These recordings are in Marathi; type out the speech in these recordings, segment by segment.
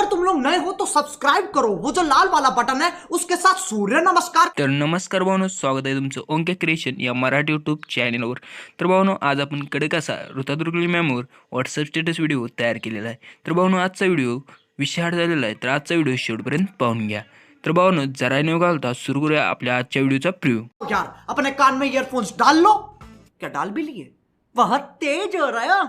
तुम लोग नए हो तो सब्सक्राइब करो, वो जो लाल वाला बटन है उसके साथ सूर्य नमस्कार। तर नमस्कार भावनो, स्वागत आहे तुमचं ओंक्या क्रिएशन या मराठी यूट्यूब चॅनलवर। तर भावनो, आज आपण कडक असा ऋता दुर्गुळे मॅमवर व्हॉट्सअप स्टेटस व्हिडिओ तयार केलेला आहे। तर भावनो, आजचा व्हिडिओ विषय झालेला आहे, तर आजचा व्हिडिओ शेवटपर्यंत पाहून घ्या। तर भावनो, जरा न घालता सुरू करूया आपल्या आजच्या व्हिडिओचा प्रिव्ह्यू। यार अपने कान में ईयरफोन्स डाल लो। क्या डाल भी लिए? बहुत तेज हो रहा है।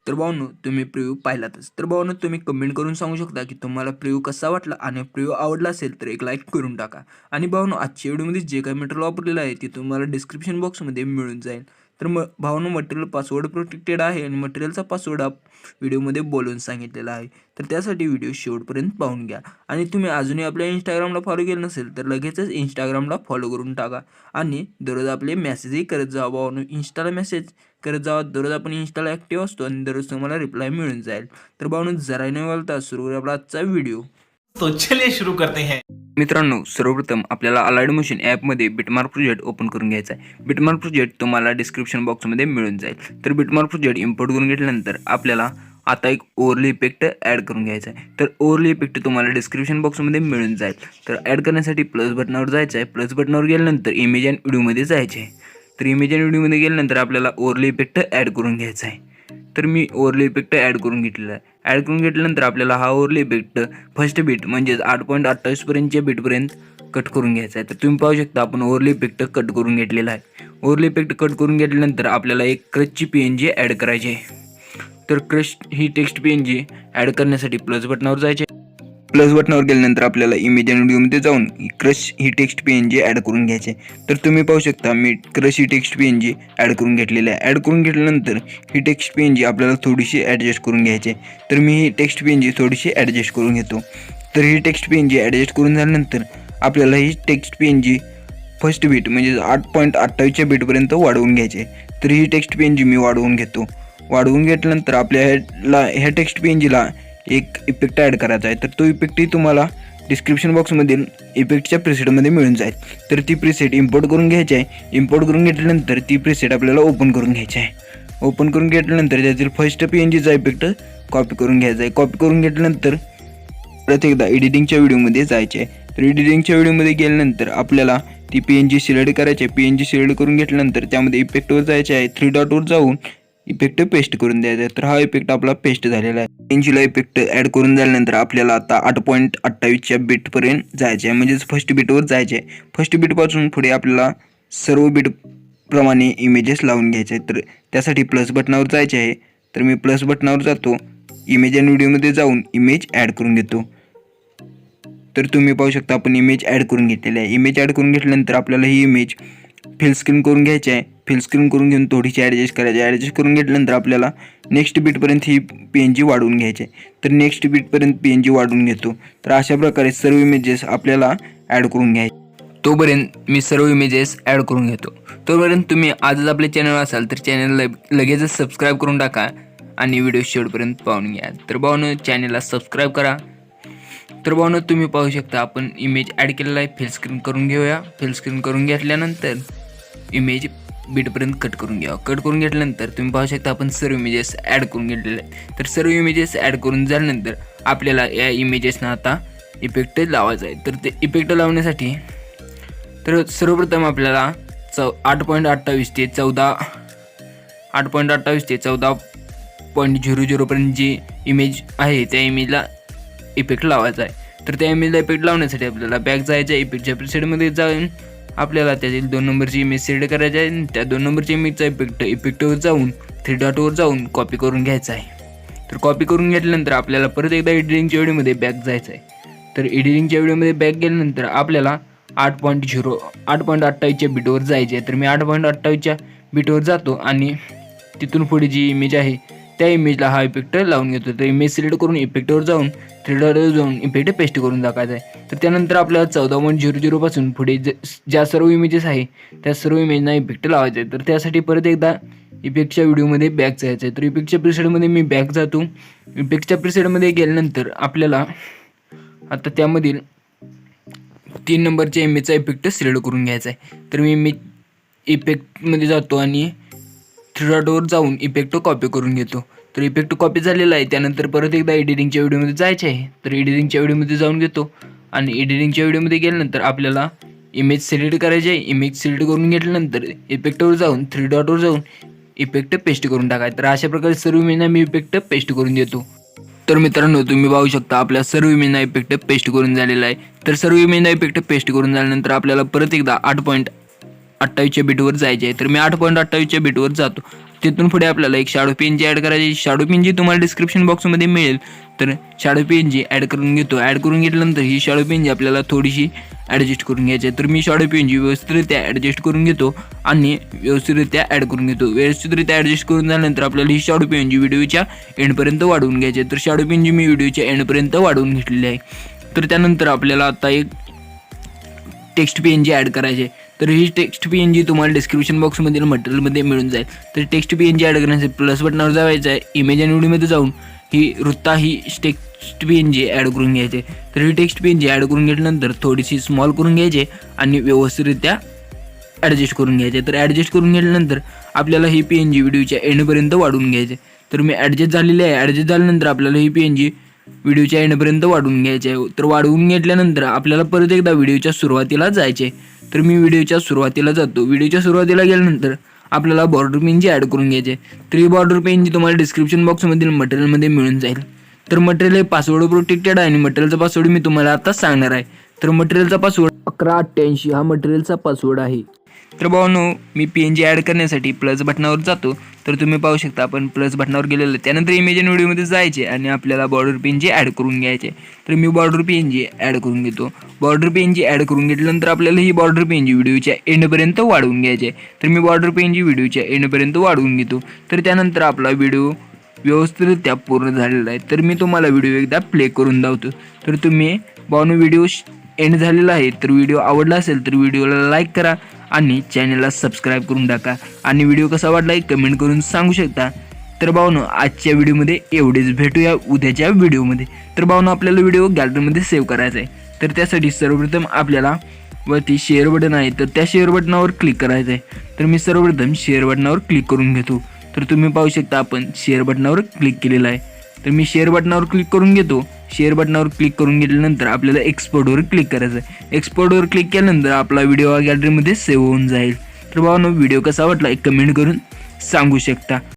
तर भावनो, तुम्ही प्रिव्ह्यू पाहिलातच। तर भावनो, तुम्ही कमेंट करून सांगू शकता की तुम्हाला प्रिव्ह्यू कसा वाटला, आणि प्रिव्ह्यू आवडला असेल तर एक लाईक करून टाका। आणि भावनो, आजच्या व्हिडिओमध्ये जे काही मटेरियल वापरलेलं आहे ते तुम्हाला डिस्क्रिप्शन बॉक्समध्ये मिळून जाईल। तर भावनो, मटेरियल पासवर्ड प्रोटेक्टेड आहे आणि मटेरियलचा पासवर्ड व्हिडिओमध्ये बोलून सांगितलेला आहे। तर त्यासाठी व्हिडिओ शेवटपर्यंत पाहून घ्या। आणि तुम्ही अजूनही आपल्या इंस्टाग्रामला फॉलो केलं नसेल तर लगेचच इंस्टाग्रामला फॉलो करून टाका। आणि दररोज आपले मेसेजही करत जा भावनो, इंस्टाला मेसेज करत जावा। दररोज आपण इंस्टाला ॲक्टिव्ह असतो आणि दररोज तुम्हाला रिप्लाय मिळून जाईल। तर भावनो, जरा न बोलता सुरू करूया आपला आजचा व्हिडिओ। तो चलिए शुरू करते हैं। मित्रांनो, सर्वप्रथम आपल्याला अलाइड मोशन ॲपमध्ये बिटमार्क प्रोजेक्ट ओपन करून घ्यायचा आहे। बिटमार्क प्रोजेक्ट तुम्हाला डिस्क्रिप्शन बॉक्समध्ये मिळून जाईल। तर बिटमार्क प्रोजेक्ट इम्पोर्ट करून घेतल्यानंतर आपल्याला आता एक ओव्हरले इफेक्ट ॲड करून घ्यायचा आहे। तर ओव्हरले इफेक्ट तुम्हाला डिस्क्रिप्शन बॉक्समध्ये मिळून जाईल। तर ॲड करण्यासाठी प्लस बटनावर जायचं आहे। प्लस बटनावर गेल्यानंतर इमेज अँड व्हिडिओमध्ये जायचे आहे। तर इमेज अँड व्हिडिओमध्ये गेल्यानंतर आपल्याला ओव्हरले इफेक्ट ॲड करून घ्यायचा आहे। तर मी ओव्हरले इफेक्ट ॲड करून घेतलेला आहे। ॲड करून घेतल्यानंतर आपल्याला हा ओव्हरले इफेक्ट फर्स्ट बीट म्हणजेच 8.28 पर्यंतच्या बीटपर्यंत कट करून घ्यायचा आहे। तर तुम्ही पाहू शकता आपण ओव्हरले इफेक्ट कट करून घेतलेला आहे। ओव्हरले इफेक्ट कट करून घेतल्यानंतर आपल्याला एक क्रशची PNG ॲड करायची आहे। तर क्रश ही टेक्स्ट PNG ॲड करण्यासाठी प्लस बटनावर जायचे। प्लस बटनावर गेल्यानंतर आपल्याला इमेज अँड व्हिडिओमध्ये जाऊन क्रश ही टेक्स्ट PNG ॲड करून घ्यायचे। तर तुम्ही पाहू शकता मी क्रश ही टेक्स्ट PNG ॲड करून घेतलेली आहे। ॲड करून घेतल्यानंतर ही टेक्स्ट PNG आपल्याला थोडीशी ॲडजस्ट करून घ्यायची। तर मी ही टेक्स्ट PNG थोडीशी ॲडजस्ट करून घेतो। तर ही टेक्स्ट PNG ॲडजस्ट करून झाल्यानंतर आपल्याला ही टेक्स्ट PNG फर्स्ट बीट म्हणजे 8.28च्या बीटपर्यंत वाढवून घ्यायचे। तर ही टेक्स्ट PNG मी वाढवून घेतो। वाढवून घेतल्यानंतर आपल्या ह्या टेक्स्ट PNGला एक इफेक्ट ॲड करायचा आहे। तर तो इफेक्टही तुम्हाला डिस्क्रिप्शन बॉक्समधील इफेक्टच्या प्रिसेटमध्ये मिळून जाईल। तर ती प्रिसेट इम्पोर्ट करून घ्यायची आहे। इम्पोर्ट करून घेतल्यानंतर ती प्रिसेट आपल्याला ओपन करून घ्यायची आहे। ओपन करून घेतल्यानंतर त्यातील फर्स्ट PNGचा इफेक्ट कॉपी करून घ्यायचा आहे। कॉपी करून घेतल्यानंतर परत एकदा एडिटिंगच्या व्हिडिओमध्ये जायचे आहे। तर एडिटिंगच्या व्हिडिओमध्ये गेल्यानंतर आपल्याला ती PNG सिलेक्ट करायची आहे। PNG सिलेक्ट करून घेतल्यानंतर त्यामध्ये इफेक्टवर जायचे आहे। 3 डॉटवर जाऊन इफेक्ट पेस्ट करून द्यायचा आहे। तर हा इफेक्ट आपला पेस्ट झालेला आहे। PNGला इफेक्ट ॲड करून झाल्यानंतर आपल्याला आता 8.28च्या बीटपर्यंत जायचे आहे, म्हणजेच फर्स्ट बीटवर जायचे आहे। फर्स्ट बीटपासून पुढे आपल्याला सर्व बीट प्रमाणे इमेजेस लावून घ्यायचे आहेत। तर त्यासाठी प्लस बटनावर जायचे आहे। तर मी प्लस बटनावर जातो, इमेज अँड व्हिडिओमध्ये जाऊन इमेज ॲड करून घेतो। तर तुम्ही पाहू शकता आपण इमेज ॲड करून घेतलेली आहे। इमेज ॲड करून घेतल्यानंतर आपल्याला ही इमेज फिल स्क्रीन करून घ्यायची आहे। फिल स्क्रीन करून घेऊन थोडीशी ॲडजस्ट करायची। ॲडजस्ट करून घेतल्यानंतर आपल्याला नेक्स्ट बीटपर्यंत ही PNG वाढवून घ्यायची आहे। तर नेक्स्ट बीटपर्यंत PNG वाढवून घेतो। तर अशा प्रकारे सर्व इमेजेस आपल्याला ॲड करून घ्यायचे। तोपर्यंत मी सर्व इमेजेस ॲड करून घेतो। तोपर्यंत तुम्ही आजच आपल्या चॅनल असाल तर चॅनलला लगेचच सबस्क्राईब करून टाका आणि व्हिडिओ शेवटपर्यंत पाहून घ्या। तर भावनो, चॅनलला सबस्क्राईब करा। तर भावनो, तुम्ही पाहू शकता आपण इमेज ॲड केलेला आहे। फिल स्क्रीन करून घेऊया। फिल स्क्रीन करून घेतल्यानंतर इमेज बीटपर्यंत कट करून घ्या। कट करून घेतल्यानंतर तुम्ही पाहू शकता आपण सर्व इमेजेस ॲड करून घेतलेले आहेत। तर सर्व इमेजेस ॲड करून झाल्यानंतर आपल्याला या इमेजेसना आता इफेक्ट लावायचा आहे। तर ते इफेक्ट लावण्यासाठी तर सर्वप्रथम आपल्याला 8.28 ते 14.00 पर्यंत जी इमेज आहे त्या इमेजला इफेक्ट लावायचा आहे। तर त्या इमेजला इफेक्ट लावण्यासाठी आपल्याला बॅक जायचं आहे। इफेक्टच्या प्रिसेटमध्ये जाऊन आपल्याला त्यातील 2 नंबरची इमेज सिलेक्ट करायची आहे। त्या 2 नंबरच्या इमेजचा इफेक्टवर जाऊन 3 डॉटवर जाऊन कॉपी करून घ्यायचा आहे। तर कॉपी करून घेतल्यानंतर आपल्याला परत एकदा एडिटिंगच्या व्हिडिओमध्ये बॅक जायचं आहे। तर एडिटिंगच्या व्हिडिओमध्ये बॅक गेल्यानंतर आपल्याला 8.28च्या बीटवर जायचे आहे। तर मी 8.28च्या बीटवर जातो आणि तिथून पुढे जी इमेज आहे त्या इमेजला हा इफेक्ट लावून घेतो. तर इमेज सिलेक्ट करून इफेक्टवर जाऊन 3 डॉटवर जाऊन इफेक्ट पेस्ट करून टाकायचा आहे. तर त्यानंतर आपल्याला 14.00 पासून पुढे ज्या सर्व इमेजेस आहे त्या सर्व इमेजना इफेक्ट लावायचा आहे. तर त्यासाठी परत एकदा इफेक्टच्या व्हिडिओमध्ये बॅक जायचं आहे. तर इफेक्टच्या प्रिसेटमध्ये मी बॅक जातो. इफेक्टच्या प्रिसेटमध्ये गेल्यानंतर आपल्याला आता त्यामधील 3 नंबरच्या इमेजचा इफेक्ट सिलेक्ट करून घ्यायचा आहे. तर मी इमेज इफेक्टमध्ये जातो आणि 3 डॉटवर जाऊन इफेक्ट कॉपी करून घेतो. तर इफेक्ट कॉपी झालेला आहे. त्यानंतर परत एकदा एडिटिंगच्या व्हिडिओमध्ये जायचे आहे. तर एडिटिंगच्या व्हिडिओमध्ये जाऊन घेतो आणि एडिटिंगच्या व्हिडिओमध्ये गेल्यानंतर आपल्याला इमेज सिलेक्ट करायची आहे. इमेज सिलेक्ट करून घेतल्यानंतर इफेक्टवर जाऊन 3 डॉटवर जाऊन इफेक्ट पेस्ट करून टाकायचं. तर अशा प्रकारे सर्व इमेजना मी इफेक्ट पेस्ट करून देतो. तर मित्रांनो, तुम्ही पाहू शकता आपल्या सर्व इमेजना इफेक्ट पेस्ट करून झालेला आहे. तर सर्व इमेजना इफेक्ट पेस्ट करून झाल्यानंतर आपल्याला परत एकदा 8.28च्या बीटवर जायचे आहे. तर मी 8.28च्या बीटवर जातो. तिथून पुढे आपल्याला एक शॅडो पीएनजी ॲड करायची. शॅडो पीएनजी तुम्हाला डिस्क्रिप्शन बॉक्समध्ये मिळेल. तर शॅडो पीएनजी ॲड करून घेतो. ॲड करून घेतल्यानंतर ही शॅडो पीएनजी आपल्याला थोडीशी ॲडजस्ट करून घ्यायची आहे. तर मी शॅडो पीएनजी व्यवस्थितरित्या ॲडजस्ट करून घेतो आणि व्यवस्थितरित्या ॲड करून घेतो. व्यवस्थितरित्या ॲडजस्ट करून झाल्यानंतर आपल्याला ही शॅडो पीएनजी व्हिडिओच्या एंडपर्यंत वाढवून घ्यायची आहे. तर शॅडो पीएनजी मी व्हिडिओच्या एंडपर्यंत वाढवून घेतलेली आहे. तर त्यानंतर आपल्याला आता एक टेक्स्ट पीएनजी ॲड करायचे. तर ही टेक्स्ट पीएनजी तुम्हाला डिस्क्रिप्शन बॉक्समधील मटेरियलमध्ये मिळून जाईल. तर टेक्स्ट पीएनजी ॲड करण्यासाठी प्लस बटनावर जायचं आहे. इमेज आणि व्हिडिओमध्ये जाऊन ही हृता ही टेक्स्ट पीएनजी ॲड करून घ्यायची. तर ही टेक्स्ट पीएनजी ॲड करून घेतल्यानंतर थोडीशी स्मॉल करून घ्यायची आणि व्यवस्थितरित्या ॲडजस्ट करून घ्यायचे. तर ॲडजस्ट करून घेतल्यानंतर आपल्याला ही पीएनजी व्हिडिओच्या एंडपर्यंत वाढवून घ्यायचे. तर मी ॲडजस्ट झालेली आहे. ॲडजस्ट झाल्यानंतर आपल्याला ही पीएनजी व्हिडिओच्या एंडपर्यंत वाढवून घ्यायचे आहे. तर वाढवून घेतल्यानंतर आपल्याला परत एकदा व्हिडिओच्या सुरुवातीला जायचे. तर मी व्हिडिओच्या सुरुवातीला जातो. व्हिडिओच्या सुरुवातीला गेल्यानंतर आपल्याला बॉर्डर पेनची ॲड करून घ्यायचे. तर ही बॉर्डर पेनची तुम्हाला डिस्क्रिप्शन बॉक्समधील मटेरियलमध्ये मिळून जाईल. तर मटेरियल हे पासवर्ड प्रोटेक्टेड आहे आणि मटेरियलचा पासवर्ड मी तुम्हाला आता सांगणार आहे. तर मटेरियलचा पासवर्ड 1188 हा मटेरियलचा पासवर्ड आहे. तर भावांनो, मी पीएनजी ॲड करण्यासाठी प्लस बटनावर जातो. तर तुम्ही पाहू शकता आपण प्लस बटनावर गेलेलं. त्यानंतर इमेज आणि व्हिडिओमध्ये जायचे आणि आपल्याला बॉर्डर पीएनजी ॲड करून घ्यायचे. तर मी बॉर्डर पीएनजी ॲड करून घेतो. बॉर्डर पीएनजी ॲड करून घेतल्यानंतर आपल्याला ही बॉर्डर पीएनजी व्हिडिओच्या एंडपर्यंत वाढवून घ्यायचे. तर मी बॉर्डर पीएनजी व्हिडिओच्या एंडपर्यंत वाढवून घेतो. तर त्यानंतर आपला व्हिडिओ व्यवस्थितरित्या पूर्ण झालेला आहे. तर मी तुम्हाला व्हिडिओ एकदा प्ले करून दावतो. तर तुम्ही भावांनो, व्हिडिओ एंड झालेला आहे. तर व्हिडिओ आवडला असेल तर व्हिडिओला लाईक करा आणि चॅनलला सबस्क्राईब करून टाका आणि व्हिडिओ कसा वाटला कमेंट करून सांगू शकता. तर भावांनो, आजच्या व्हिडिओमध्ये एवढेच. भेटूया उद्याच्या व्हिडिओमध्ये. तर भावांनो, आपल्याला व्हिडिओ गॅलरीमध्ये सेव्ह करायचा आहे. तर त्यासाठी सर्वप्रथम आपल्याला वरती शेअर बटन आहे तर त्या शेअर बटनावर क्लिक करायचं आहे. तर मी सर्वप्रथम शेअर बटनावर क्लिक करून घेतो. तर तुम्ही पाहू शकता आपण शेअर बटनावर क्लिक केलेलं आहे. तर मी शेअर बटनावर क्लिक करून घेतो. शेअर बटनावर क्लिक करून घेतल्यानंतर आपल्याला एक्सपोर्टवर क्लिक करायचं आहे. एक्सपोर्टवर क्लिक केल्यानंतर आपला व्हिडिओ गॅलरीमध्ये सेव्ह होऊन जाईल. तर भावांनो, व्हिडिओ कसा वाटला कमेंट करून सांगू शकता.